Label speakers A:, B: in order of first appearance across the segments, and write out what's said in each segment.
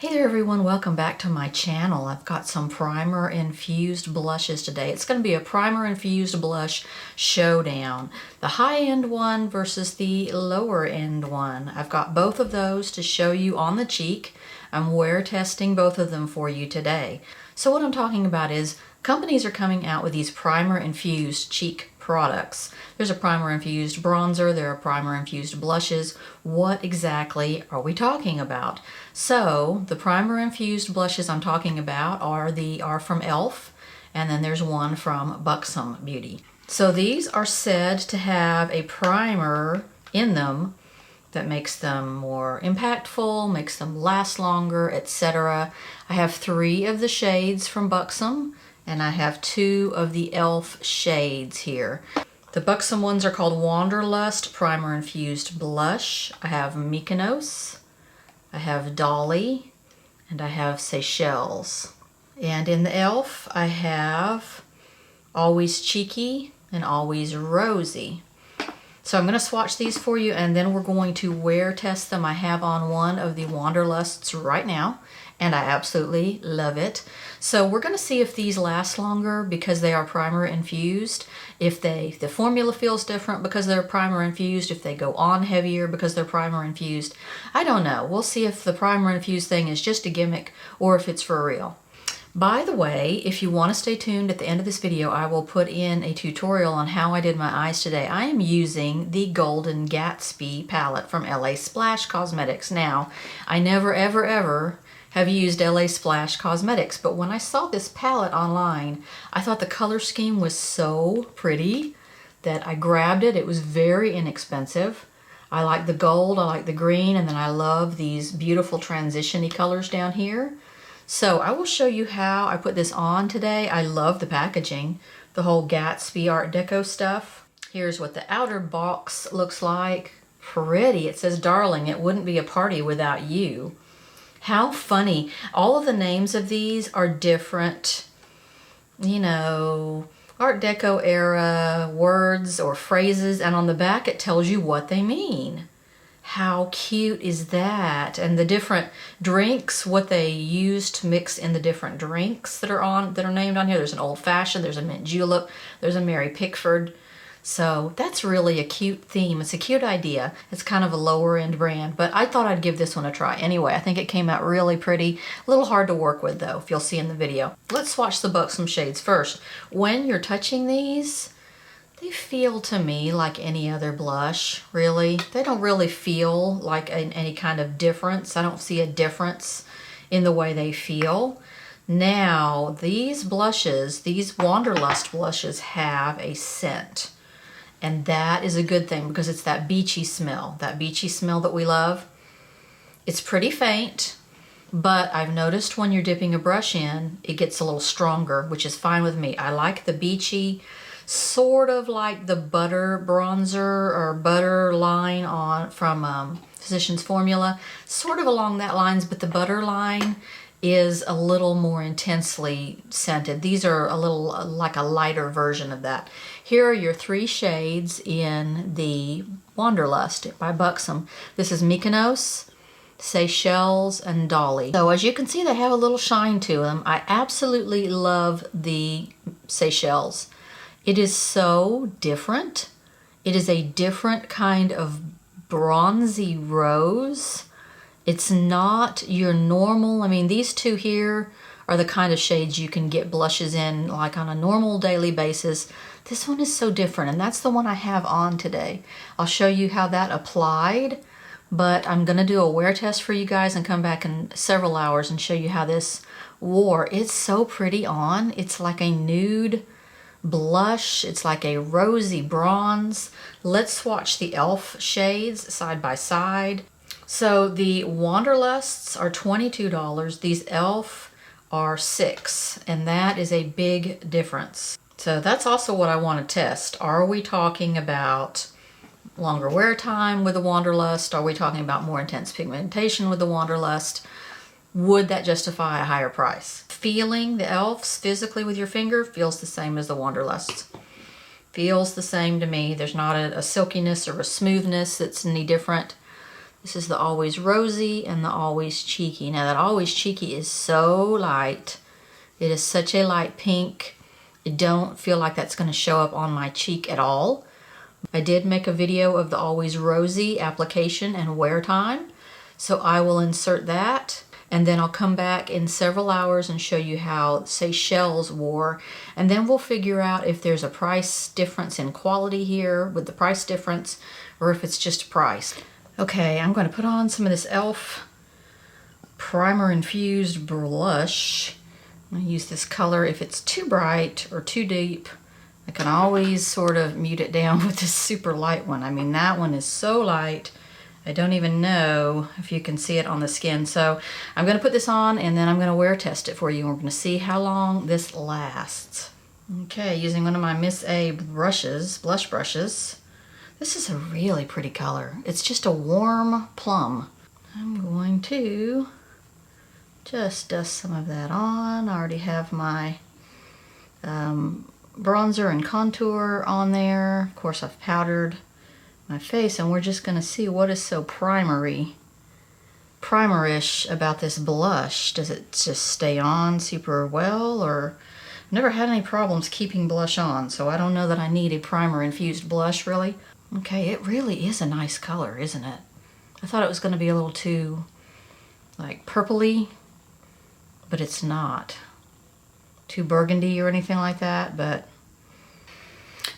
A: Hey there everyone, welcome back to my channel. I've got some primer infused blushes today. It's going to be a primer infused blush showdown. The high-end one versus the lower end one. I've got both of those to show you on the cheek. I'm wear testing both of them for you today. So what I'm talking about is companies are coming out with these primer infused cheek products. There's a primer infused bronzer, there are primer infused blushes. What exactly are we talking about? So the primer infused blushes I'm talking about are from E.L.F, and then there's one from Buxom Beauty. So these are said to have a primer in them that makes them more impactful, makes them last longer, etc. I have 3 of the shades from Buxom, and I have 2 of the E.L.F shades here. The Buxom ones are called Wanderlust Primer Infused Blush. I have Mykonos, I have Dolly, and I have Seychelles. And in the E.L.F, I have Always Cheeky and Always Rosy. So I'm going to swatch these for you, and then we're going to wear test them. I have on one of the Wanderlusts right now, and I absolutely love it. So we're going to see if these last longer because they are primer infused, if the formula feels different because they're primer infused, if they go on heavier because they're primer infused. I don't know. We'll see if the primer infused thing is just a gimmick or if it's for real. By the way, if you want to stay tuned at the end of this video, I will put in a tutorial on how I did my eyes today. I am using the Golden Gatsby palette from LA Splash Cosmetics. Now, I never ever have used LA Splash Cosmetics, but when I saw this palette online, I thought the color scheme was so pretty that I grabbed it. It was very inexpensive. I like the gold, I like the green, and then I love these beautiful transition-y colors down here. So I will show you how I put this on today. I love the packaging, the whole Gatsby Art Deco stuff. Here's what the outer box looks like. Pretty. It says, "Darling, it wouldn't be a party without you." How funny. All of the names of these are different, you know, Art Deco era words or phrases, and on the back it tells you what they mean. How cute is that? And the different drinks, what they use to mix in the different drinks that are named on here. There's an old fashioned, there's a mint julep, there's a Mary Pickford. So that's really a cute theme. It's a cute idea. It's kind of a lower end brand, but I thought I'd give this one a try. Anyway, I think it came out really pretty. A little hard to work with though, if you'll see in the video. Let's swatch the Buxom shades first. When you're touching these, they feel to me like any other blush, really. They don't really feel like any kind of difference. I don't see a difference in the way they feel. Now, these blushes, these Wanderlust blushes have a scent. And that is a good thing because it's that beachy smell that we love. It's pretty faint, but I've noticed when you're dipping a brush in, it gets a little stronger, which is fine with me. I like the beachy, sort of like the butter bronzer or butter line from Physicians Formula, sort of along that lines, but the butter line is a little more intensely scented. These are a little like a lighter version of that. Here are your 3 shades in the Wanderlust by Buxom. This is Mykonos, Seychelles, and Dolly. So as you can see, they have a little shine to them. I absolutely love the Seychelles. It is so different. It is a different kind of bronzy rose. It's not your normal, I mean, these 2 here are the kind of shades you can get blushes in like on a normal daily basis. This one is so different, and that's the one I have on today. I'll show you how that applied, but I'm gonna do a wear test for you guys and come back in several hours and show you how this wore. It's so pretty on. It's like a nude blush. It's like a rosy bronze. Let's swatch the E.L.F shades side by side. So the Wanderlusts are $22. These E.L.F are $6, and that is a big difference. So that's also what I want to test. Are we talking about longer wear time with the Wanderlust? Are we talking about more intense pigmentation with the Wanderlust? Would that justify a higher price? Feeling the E.L.Fs physically with your finger feels the same as the Wanderlust. Feels the same to me. There's not a silkiness or a smoothness that's any different. This is the Always Rosy and the Always Cheeky. Now that Always Cheeky is so light. It is such a light pink. I don't feel like that's going to show up on my cheek at all. I did make a video of the Always Rosy application and wear time, so I will insert that. And then I'll come back in several hours and show you how Seychelles wore. And then we'll figure out if there's a price difference in quality here with the price difference, or if it's just a price. Okay, I'm going to put on some of this E.L.F. Primer Infused Blush. I'm going to use this color. If it's too bright or too deep, I can always sort of mute it down with this super light one. I mean, that one is so light. I don't even know if you can see it on the skin. So I'm going to put this on and then I'm going to wear test it for you. And we're going to see how long this lasts. Okay, using one of my Miss A brushes, blush brushes. This is a really pretty color. It's just a warm plum. I'm going to just dust some of that on. I already have my bronzer and contour on there. Of course, I've powdered my face, and we're just going to see what is so primerish about this blush. Does it just stay on super well, or I've never had any problems keeping blush on, so I don't know that I need a primer infused blush really. Okay, it really is a nice color, isn't it? I thought it was going to be a little too like purpley, but it's not too burgundy or anything like that. But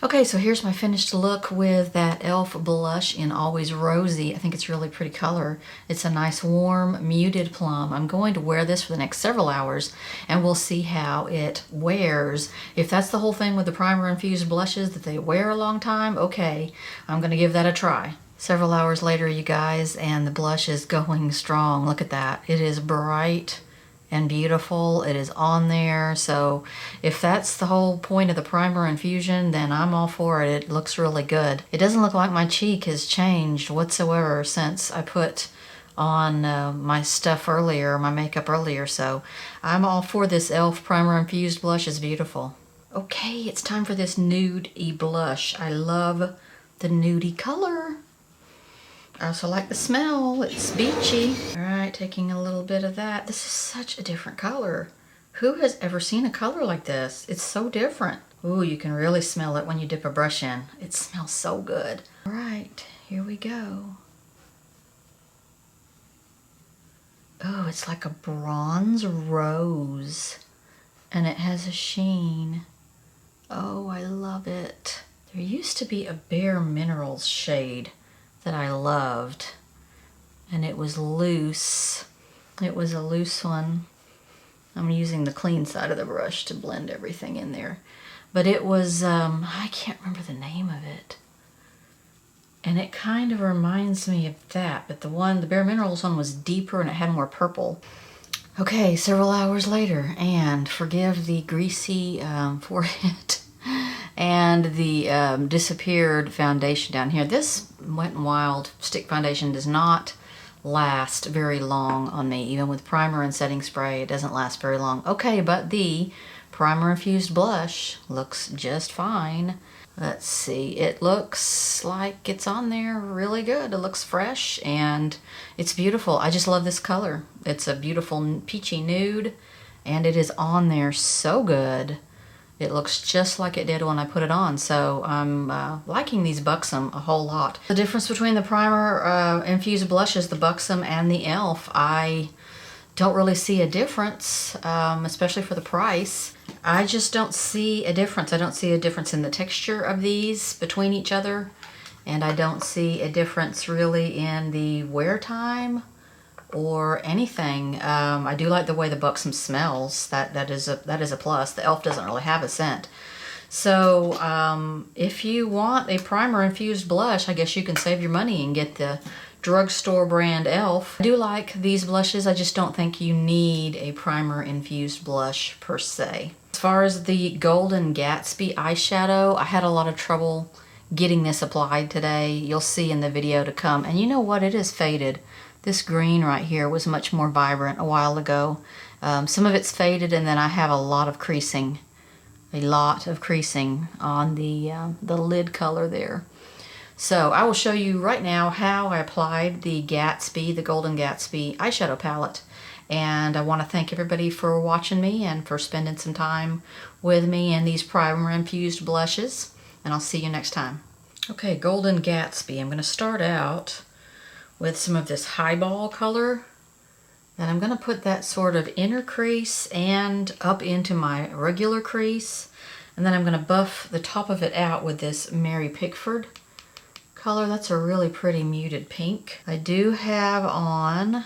A: okay, so here's my finished look with that E.L.F. blush in Always Rosy. I think it's a really pretty color. It's a nice warm muted plum. I'm going to wear this for the next several hours and we'll see how it wears. If that's the whole thing with the primer infused blushes, that they wear a long time, okay, I'm going to give that a try. Several hours later, you guys, and the blush is going strong. Look at that. It is bright and beautiful. It is on there. So if that's the whole point of the primer infusion, then I'm all for it. It looks really good. It doesn't look like my cheek has changed whatsoever since I put on my stuff earlier, my makeup earlier. So I'm all for this E.L.F. primer infused blush. Is beautiful. Okay, it's time for this nude-y blush. I love the nudie color. I also like the smell. It's beachy. All right, taking a little bit of that. This is such a different color. Who has ever seen a color like this? It's so different. Ooh, you can really smell it when you dip a brush in. It smells so good. All right, here we go. Oh, it's like a bronze rose, and it has a sheen. Oh, I love it. There used to be a Bare Minerals shade that I loved, and it was loose. It was a loose one. I'm using the clean side of the brush to blend everything in there, but it was I can't remember the name of it, and it kind of reminds me of that, but the Bare Minerals one was deeper and it had more purple. Okay, several hours later, and forgive the greasy forehead and the disappeared foundation down here. This Wet n Wild stick foundation does not last very long on me. Even with primer and setting spray, it doesn't last very long. Okay, but the primer infused blush looks just fine. Let's see, it looks like it's on there really good. It looks fresh and it's beautiful. I just love this color. It's a beautiful peachy nude and it is on there so good. It looks just like it did when I put it on, so I'm liking these Buxom a whole lot. The difference between the primer infused blushes, the Buxom and the E.L.F., I don't really see a difference, especially for the price. I just don't see a difference. I don't see a difference in the texture of these between each other, and I don't see a difference really in the wear time or anything. I do like the way the Buxom smells. That is a plus. The E.L.F. doesn't really have a scent. So if you want a primer infused blush, I guess you can save your money and get the drugstore brand E.L.F. I do like these blushes. I just don't think you need a primer infused blush per se. As far as the Golden Gatsby eyeshadow, I had a lot of trouble getting this applied today. You'll see in the video to come. And you know what? It is faded. This green right here was much more vibrant a while ago. Some of it's faded, and then I have a lot of creasing on the lid color there. So I will show you right now how I applied the Gatsby, the Golden Gatsby eyeshadow palette. And I want to thank everybody for watching me and for spending some time with me in these primer infused blushes. And I'll see you next time. Okay, Golden Gatsby. I'm going to start out with some of this highball color. And I'm going to put that sort of inner crease and up into my regular crease. And then I'm going to buff the top of it out with this Mary Pickford color. That's a really pretty muted pink. I do have on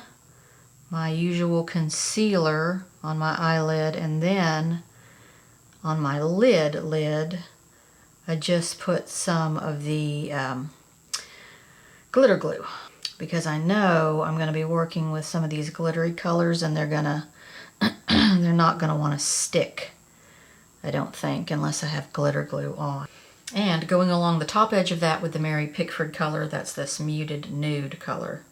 A: my usual concealer on my eyelid, and then on my lid, I just put some of the glitter glue, because I know I'm going to be working with some of these glittery colors, and they're not going to want to stick, I don't think, unless I have glitter glue on. And going along the top edge of that with the Mary Pickford color, that's this muted nude color.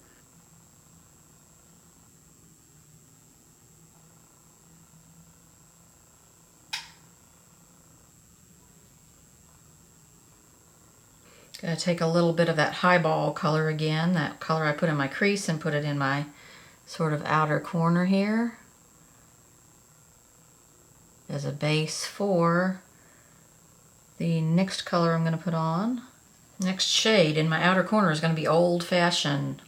A: Gonna take a little bit of that highball color again, that color I put in my crease, and put it in my sort of outer corner here as a base for the next color I'm going to put on. Next shade in my outer corner is going to be Old Fashioned.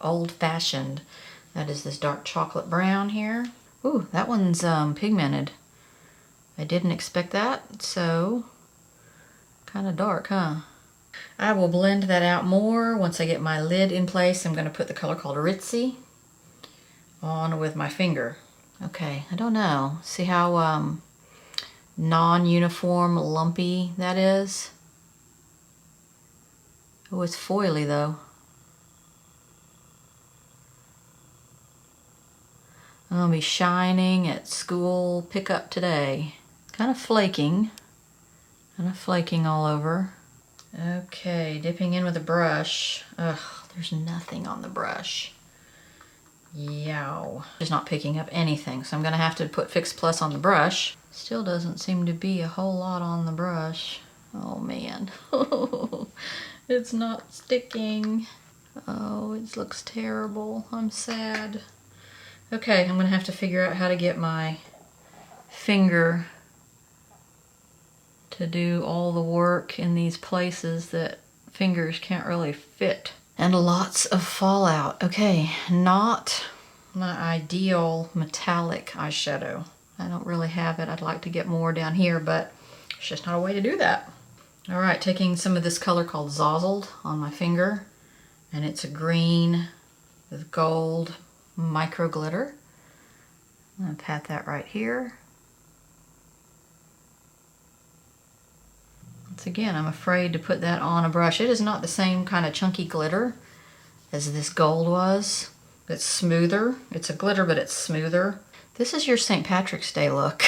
A: That is this dark chocolate brown here. Ooh, that one's pigmented. I didn't expect that, so kind of dark, huh? I will blend that out more once I get my lid in place. I'm going to put the color called Ritzy on with my finger. Okay, I don't know. See how non-uniform, lumpy that is? Oh, it's foily though. I'm going to be shining at school pickup today. Kind of flaking all over. Okay, dipping in with a brush. Ugh, there's nothing on the brush. Yow. Just not picking up anything, so I'm going to have to put Fix Plus on the brush. Still doesn't seem to be a whole lot on the brush. Oh man. It's not sticking. Oh, it looks terrible. I'm sad. Okay, I'm going to have to figure out how to get my finger to do all the work in these places that fingers can't really fit. And lots of fallout. Okay, not my ideal metallic eyeshadow. I don't really have it. I'd like to get more down here, but it's just not a way to do that. All right, taking some of this color called Zozzled on my finger, and it's a green with gold micro glitter. I'm gonna pat that right here. Once again, I'm afraid to put that on a brush. It is not the same kind of chunky glitter as this gold was. It's smoother. It's a glitter, but it's smoother. This is your St. Patrick's Day look.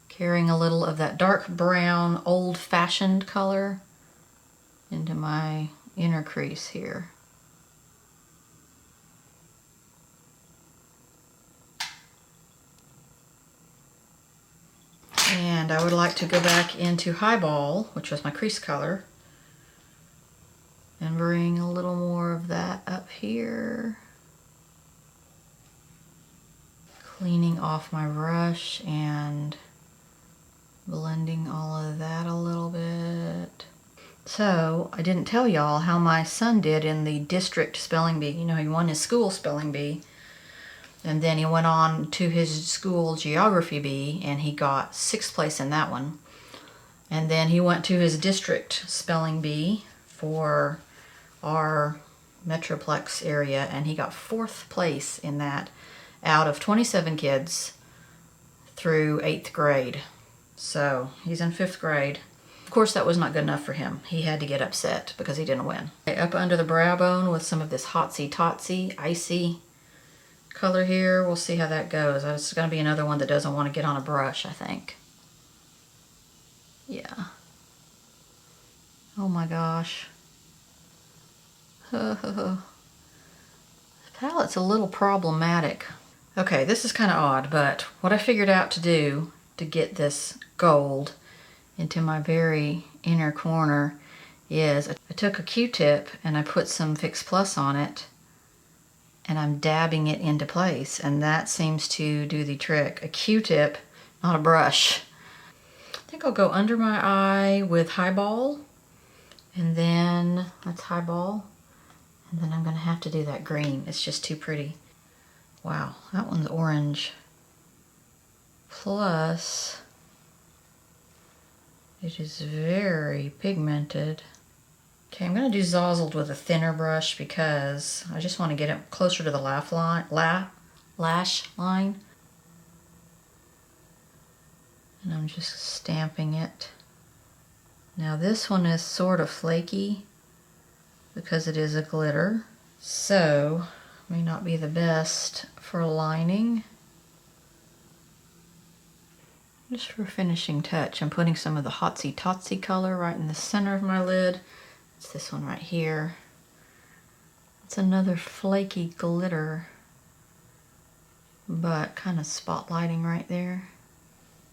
A: Carrying a little of that dark brown, old-fashioned color into my inner crease here. And I would like to go back into Highball, which was my crease color, and bring a little more of that up here. Cleaning off my brush and blending all of that a little bit. So, I didn't tell y'all how my son did in the district spelling bee. You know, he won his school spelling bee. And then he went on to his school geography bee, and he got 6th place in that one. And then he went to his district spelling bee for our Metroplex area, and he got 4th place in that out of 27 kids through 8th grade. So he's in 5th grade. Of course, that was not good enough for him. He had to get upset because he didn't win. Okay, up under the brow bone with some of this Hotsy Totsy icy color here. We'll see how that goes. It's going to be another one that doesn't want to get on a brush, I think. Yeah. Oh my gosh. This palette's a little problematic. Okay, this is kind of odd, but what I figured out to do to get this gold into my very inner corner is I took a Q-tip and I put some Fix Plus on it, and I'm dabbing it into place, and that seems to do the trick. A Q-tip, not a brush. I think I'll go under my eye with Highball, and then that's Highball, and then I'm gonna have to do that green. It's just too pretty. Wow, that one's orange. Plus, it is very pigmented. Okay, I'm gonna do Zozzled with a thinner brush because I just want to get it closer to the lash line. And I'm just stamping it. Now this one is sort of flaky because it is a glitter, so may not be the best for lining. Just for a finishing touch, I'm putting some of the Hotsy Totsy color right in the center of my lid. It's this one right here. It's another flaky glitter, but kind of spotlighting right there.